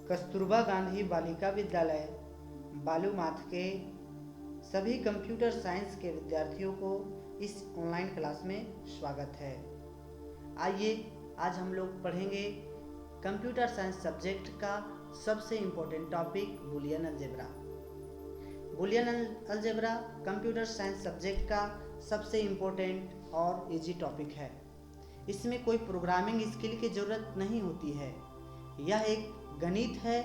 कस्तूरबा गांधी बालिका विद्यालय बालूमाथ के सभी computer science के विद्यार्थियों को इस ऑनलाइन क्लास में स्वागत है। आइए आज हम लोग पढ़ेंगे कंप्यूटर साइंस सब्जेक्ट का सबसे important topic Boolean algebra. Boolean algebra computer science subject का सबसे इम्पोर्टेंट और इजी टॉपिक है। इसमें कोई प्रोग्रामिंग स्किल की ज़रूरत नहीं होती है। यह एक गणित है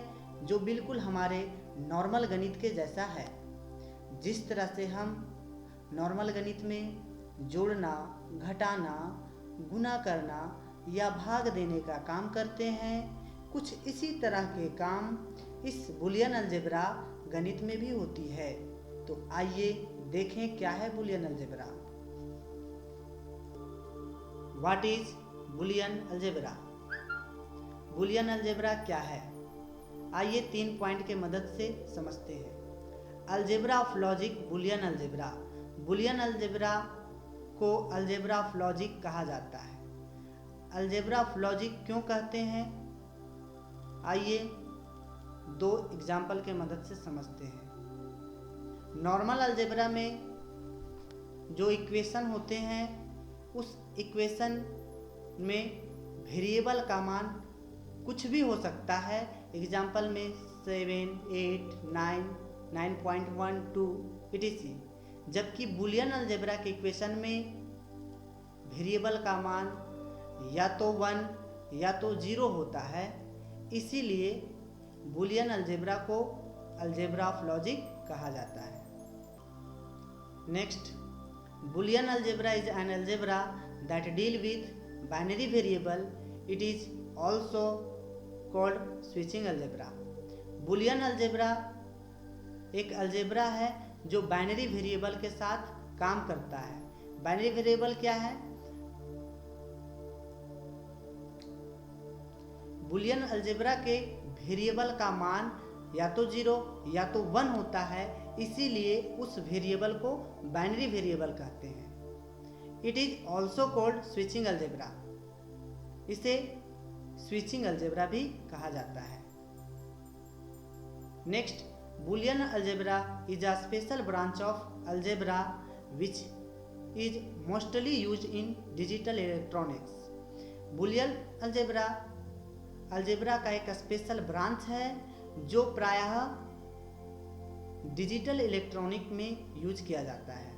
जो बिल्कुल हमारे नॉर्मल गणित के जैसा है। जिस तरह से हम नॉर्मल गणित में जोड़ना, घटाना, गुणा करना या भाग देने का काम करते हैं, कुछ इसी तरह के काम इस बूलियन अलजेब्रा गणित में भी होती है। तो आइए देखें क्या है Boolean algebra. What is Boolean algebra? Boolean algebra क्या है? आइए 3 पॉइंट के मदद से समझते हैं। Algebra of logic Boolean algebra. Boolean algebra को अलजेब्रा ऑफ लॉजिक कहा जाता है। अलजेब्रा ऑफ लॉजिक क्यों कहते हैं? आइए 2 एग्जाम्पल के मदद से समझते हैं। नॉर्मल अलजेब्रा में जो इक्वेशन होते हैं, उस इक्वेशन में वेरिएबल का मान कुछ भी हो सकता है। एग्जाम्पल में 7, 8, 9, 9.12 etc। जबकि बूलियन अलजेब्रा के इक्वेशन में वेरिएबल का मान या तो 1 या तो 0 होता है। इसीलिए बूलियन अलजेब्रा को अलजेब्रा ऑफ लॉजिक कहा जाता है। Next, Boolean algebra is an algebra that deal with binary variable. It is also called switching algebra. Boolean algebra एक अलजेब्रा है जो बाइनरी वेरिएबल के साथ काम करता है। बाइनरी वेरिएबल क्या है? बूलियन अलजेब्रा के वेरिएबल का मान या तो 0 या तो 1 होता है। इसीलिए उस वेरिएबल को बाइनरी वेरिएबल कहते हैं। It is also called switching algebra. इसे स्विचिंग अलजेब्रा भी कहा जाता है। Next, Boolean algebra is a special branch of algebra which is mostly used in digital electronics. Boolean algebra का एक स्पेशल ब्रांच है जो प्रायः डिजिटल इलेक्ट्रॉनिक में यूज किया जाता है।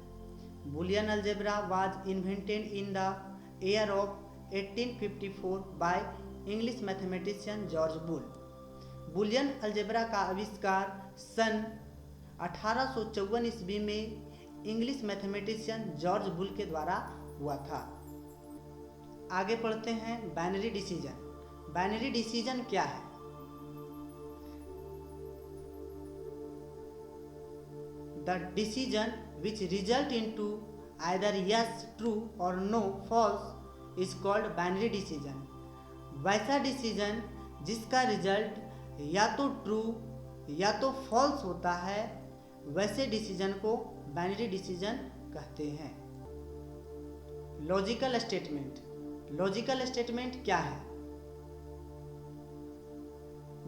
Boolean algebra was invented in the year of 1854 by English mathematician George bull. Boolean algebra का आविष्कार सन 1854 ईस्वी में इंग्लिश मैथमेटिशियन जॉर्ज बुल के द्वारा हुआ था। आगे पढ़ते हैं बाइनरी डिसीजन। बाइनरी डिसीजन क्या है? The decision which result into either yes true or no false is called binary decision. वैसा डिसीजन जिसका रिजल्ट या तो ट्रू या तो फॉल्स होता है, वैसे डिसीजन को बाइनरी डिसीजन कहते हैं। Logical statement. लॉजिकल स्टेटमेंट क्या है?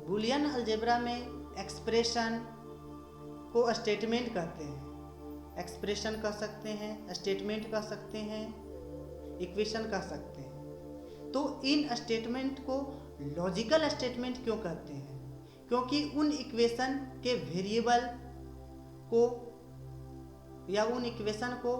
बूलियन अलजेब्रा में एक्सप्रेशन को स्टेटमेंट कहते हैं। एक्सप्रेशन कह सकते हैं, स्टेटमेंट कह सकते हैं, इक्वेशन कह सकते हैं। तो इन स्टेटमेंट को लॉजिकल स्टेटमेंट क्यों कहते हैं? क्योंकि उन इक्वेशन के वेरिएबल को या उन इक्वेशन को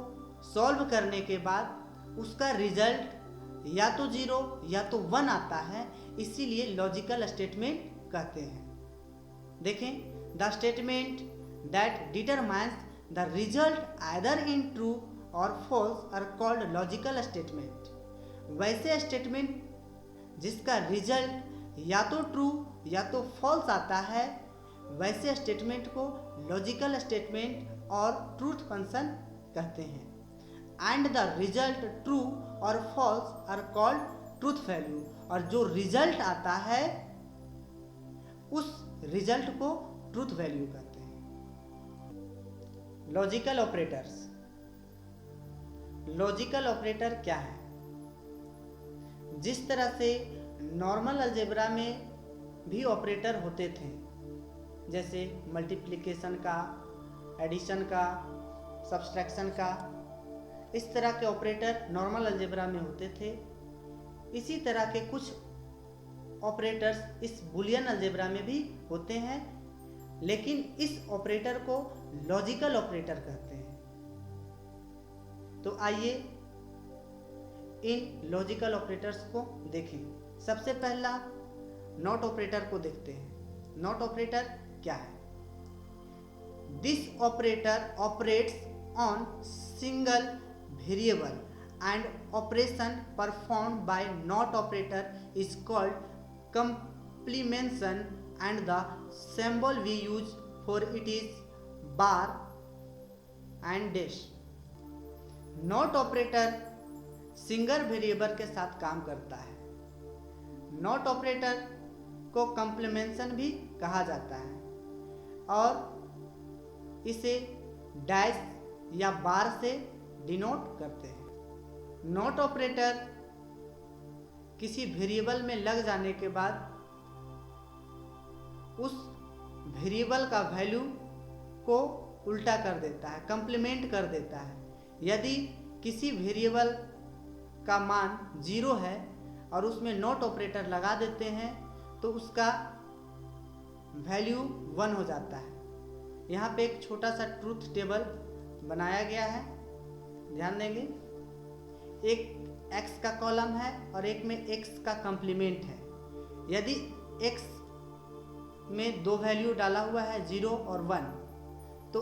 सॉल्व करने के बाद उसका रिजल्ट या तो 0 या तो 1 आता है। इसीलिए लॉजिकल स्टेटमेंट कहते हैं। देखें, the statement that determines the result either in true or false are called logical statement. वैसे स्टेटमेंट जिसका रिजल्ट या तो ट्रू या तो फॉल्स आता है, वैसे स्टेटमेंट को लॉजिकल स्टेटमेंट और ट्रूथ फंक्शन कहते हैं। एंड द रिजल्ट ट्रू और false are called truth value. और जो रिजल्ट आता है उस रिजल्ट को ट्रूथ वैल्यू कहते हैं। Logical operators. लॉजिकल ऑपरेटर क्या है? जिस तरह से नॉर्मल अलजेब्रा में भी ऑपरेटर होते थे, जैसे मल्टीप्लिकेशन का, एडिशन का, सब्सट्रैक्शन का। इस तरह के ऑपरेटर नॉर्मल अलजेब्रा में होते थे। इसी तरह के कुछ ऑपरेटर्स इस बुलियन अलजेब्रा में भी होते हैं, लेकिन इस ऑपरेटर को लॉजिकल ऑपरेटर कहते हैं। तो आइए इन लॉजिकल ऑपरेटर्स को देखें। सबसे पहला नॉट ऑपरेटर को देखते हैं। नॉट ऑपरेटर क्या है? This operator operates on single variable and operation performed by not operator is called complementation, and the symbol we use for it is bar and dash. not operator single variable के साथ काम करता है। Not operator को कंप्लीमेंशन भी कहा जाता है और इसे डैश या बार से डिनोट करते हैं। नॉट ऑपरेटर किसी वेरिएबल में लग जाने के बाद उस वेरिएबल का वैल्यू को उल्टा कर देता है, कंप्लीमेंट कर देता है। यदि किसी वेरिएबल का मान 0 है और उसमें नॉट ऑपरेटर लगा देते हैं तो उसका वैल्यू 1 हो जाता है। यहाँ पे एक छोटा सा ट्रूथ टेबल बनाया गया है, ध्यान देंगे। एक x का कॉलम है और एक में x का कंप्लीमेंट है। यदि x में दो वैल्यू डाला हुआ है 0 और 1, तो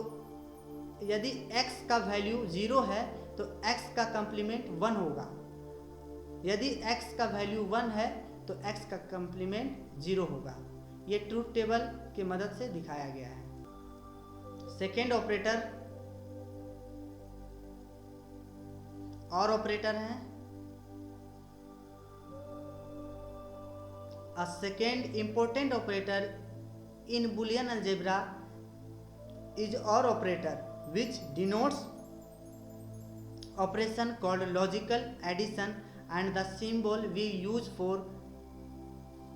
यदि x का वैल्यू 0 है तो x का कंप्लीमेंट 1 होगा। यदि x का वैल्यू 1 है तो x का कंप्लीमेंट 0 होगा। ये ट्रूथ टेबल की मदद से दिखाया गया है। सेकेंड ऑपरेटर और ऑपरेटर हैं। A second important operator in Boolean algebra is OR operator, which denotes operation called logical addition, and the symbol we use for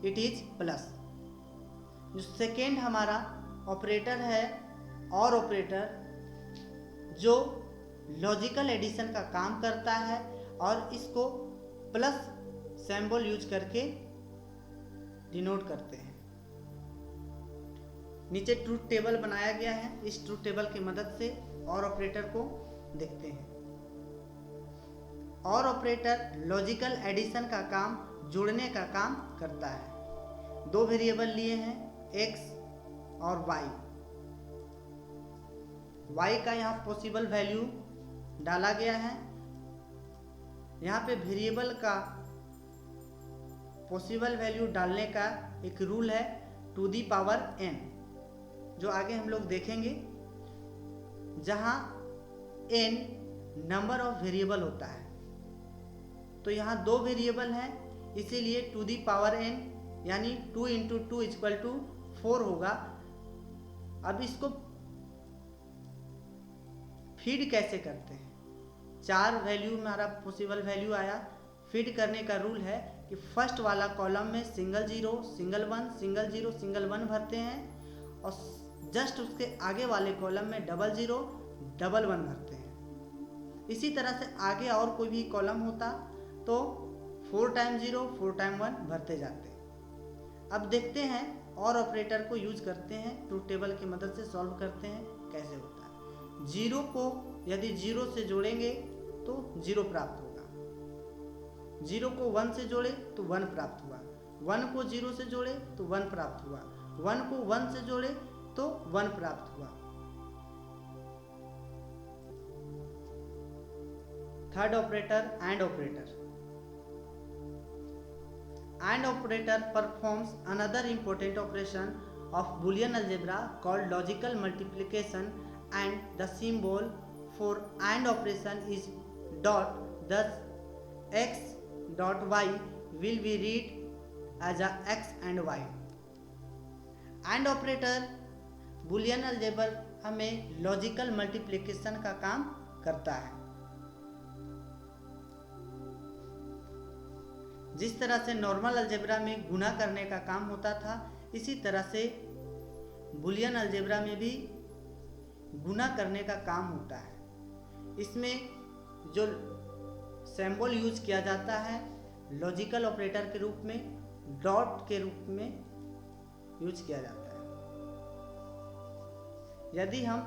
it is plus. जो सेकेंड हमारा ऑपरेटर है OR ऑपरेटर, जो logical addition का काम करता है और इसको प्लस सिंबल यूज करके डिनोट करते हैं। नीचे ट्रूथ टेबल बनाया गया है। इस ट्रूथ टेबल की मदद से और ऑपरेटर को देखते हैं। और ऑपरेटर लॉजिकल एडिशन का काम, जोड़ने का काम करता है। दो वेरिएबल लिए हैं x और y। y का यहाँ पॉसिबल वैल्यू डाला गया है। यहाँ पे वेरिएबल का पॉसिबल वैल्यू डालने का एक रूल है टू दी पावर n, जो आगे हम लोग देखेंगे, जहाँ n नंबर ऑफ वेरिएबल होता है। तो यहाँ दो वेरिएबल हैं, इसीलिए टू दी पावर n यानी 2 × 2 = 4 होगा। अब इसको फीड कैसे करते हैं? 4 वैल्यू हमारा पॉसिबल वैल्यू आया। फीड करने का रूल है कि फर्स्ट वाला कॉलम में सिंगल 0, सिंगल 1, सिंगल 0, सिंगल 1 भरते हैं और जस्ट उसके आगे वाले कॉलम में डबल 0, डबल 1 भरते हैं। इसी तरह से आगे और कोई भी कॉलम होता तो 4 × 0, 4 × 1 भरते जाते। अब देखते हैं और ऑपरेटर को यूज करते हैं, ट्रूथ टेबल की मदद से सॉल्व करते हैं कैसे होता है। 0 को यदि 0 से जोड़ेंगे तो 0 प्राप्त होगा। 0 को 1 से जोड़े तो 1 प्राप्त हुआ। 1 को 0 से जोड़े तो 1 प्राप्त हुआ। 1 को 1 से जोड़े तो 1 प्राप्त हुआ। Third operator and operator. AND operator performs another important operation of Boolean algebra called logical multiplication, and the symbol for AND operation is dot. Thus x dot y will be read as a x and y. AND operator Boolean algebra में logical multiplication का काम करता है। जिस तरह से normal algebra में गुणा करने का काम होता था, इसी तरह से बुलियन अलजेब्रा में भी गुणा करने का काम होता है। इसमें जो सिंबल यूज किया जाता है लॉजिकल ऑपरेटर के रूप में, डॉट के रूप में यूज किया जाता है। यदि हम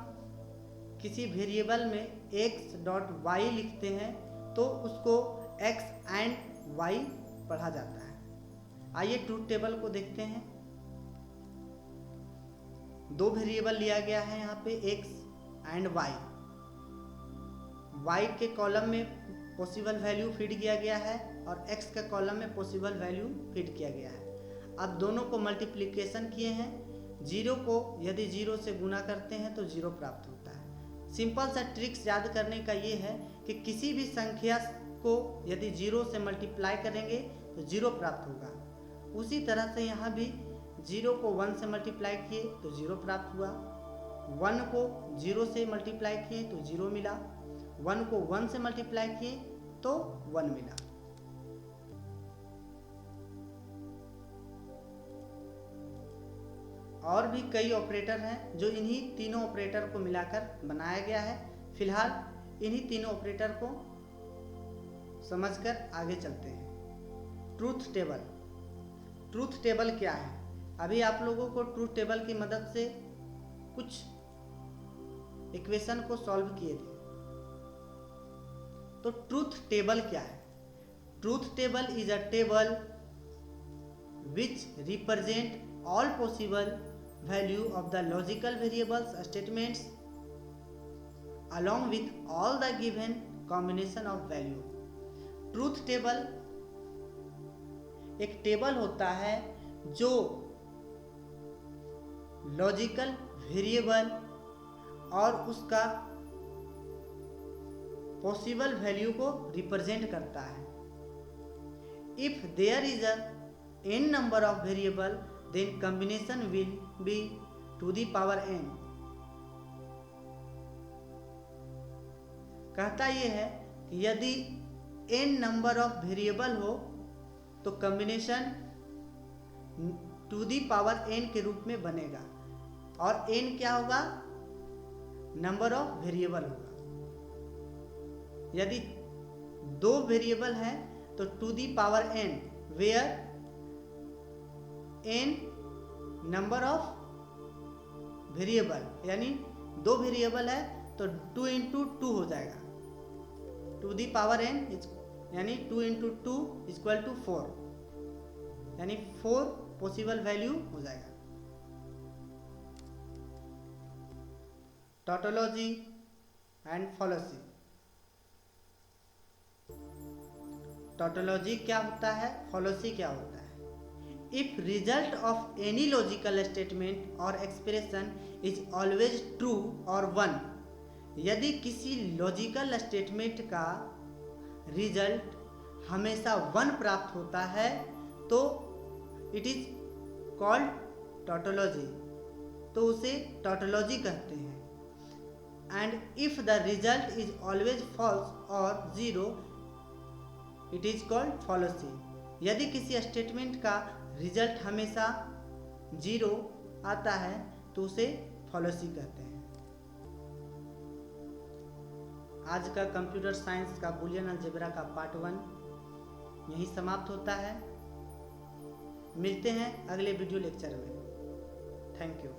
किसी वेरिएबल में x डॉट y लिखते हैं तो उसको x एंड y पढ़ा जाता है। आइए ट्रूथ टेबल को देखते हैं। दो वेरिएबल लिया गया है यहाँ पे x एंड y। y के कॉलम में पॉसिबल वैल्यू फीड किया गया है और x के कॉलम में पॉसिबल वैल्यू फीड किया गया है। अब दोनों को मल्टीप्लिकेशन किए हैं। 0 को यदि 0 से गुणा करते हैं तो 0 प्राप्त होता है। सिंपल सा ट्रिक्स याद करने का ये है कि किसी भी संख्या को यदि 0 से मल्टीप्लाई करेंगे तो 0 प्राप्त होगा। उसी तरह से यहाँ भी 0 को 1 से मल्टीप्लाई किए तो 0 प्राप्त हुआ, 1 को 0 से मल्टीप्लाई किए तो 0 मिला, 1 को 1 से मल्टीप्लाई किए तो 1 मिला। और भी कई ऑपरेटर हैं जो इन्हीं तीनों ऑपरेटर को मिलाकर बनाया गया है। फिलहाल इन्हीं तीनों ऑपरेटर को समझकर आगे चलते हैं। Truth table. ट्रूथ टेबल क्या है? अभी आप लोगों को ट्रूथ टेबल की मदद से कुछ इक्वेशन को सॉल्व किए थे। तो ट्रूथ टेबल क्या है? Truth table is a table which represent all possible value of the logical variables statements along with all the given combination of value. Truth table एक टेबल होता है जो लॉजिकल वेरिएबल और उसका पॉसिबल वैल्यू को represent करता है। If there is a n number of variable then combination will be to the power n। कहता यह है कि यदि n नंबर ऑफ वेरिएबल हो तो combination two the power n के रूप में बनेगा। और n क्या होगा? नंबर ऑफ वेरिएबल होगा। यदि दो वेरिएबल हैं तो two the power n, where n number of variable, यानी दो वेरिएबल है तो 2 इंटू 2 हो जाएगा। टू दी पावर n यानी 2 इंटू 2 इक्वल टू 4, यानी 4 पॉसिबल वैल्यू हो जाएगा। Tautology and फॉलोसी। टोटोलॉजी क्या होता है, फॉलोसी क्या होता है? If result of any logical statement or expression is always true or 1, यदि किसी लॉजिकल स्टेटमेंट का रिजल्ट हमेशा 1 प्राप्त होता है तो इट इज कॉल्ड टोटोलॉजी, तो उसे टोटोलॉजी कहते हैं। And if the result is always false और 0, इट इज कॉल्ड फॉलोसी। यदि किसी स्टेटमेंट का रिजल्ट हमेशा 0 आता है तो उसे फॉलोसी कहते हैं। आज का कंप्यूटर साइंस का बुलियन अलजेब्रा का पार्ट 1 यहीं समाप्त होता है। मिलते हैं अगले वीडियो लेक्चर में। Thank you.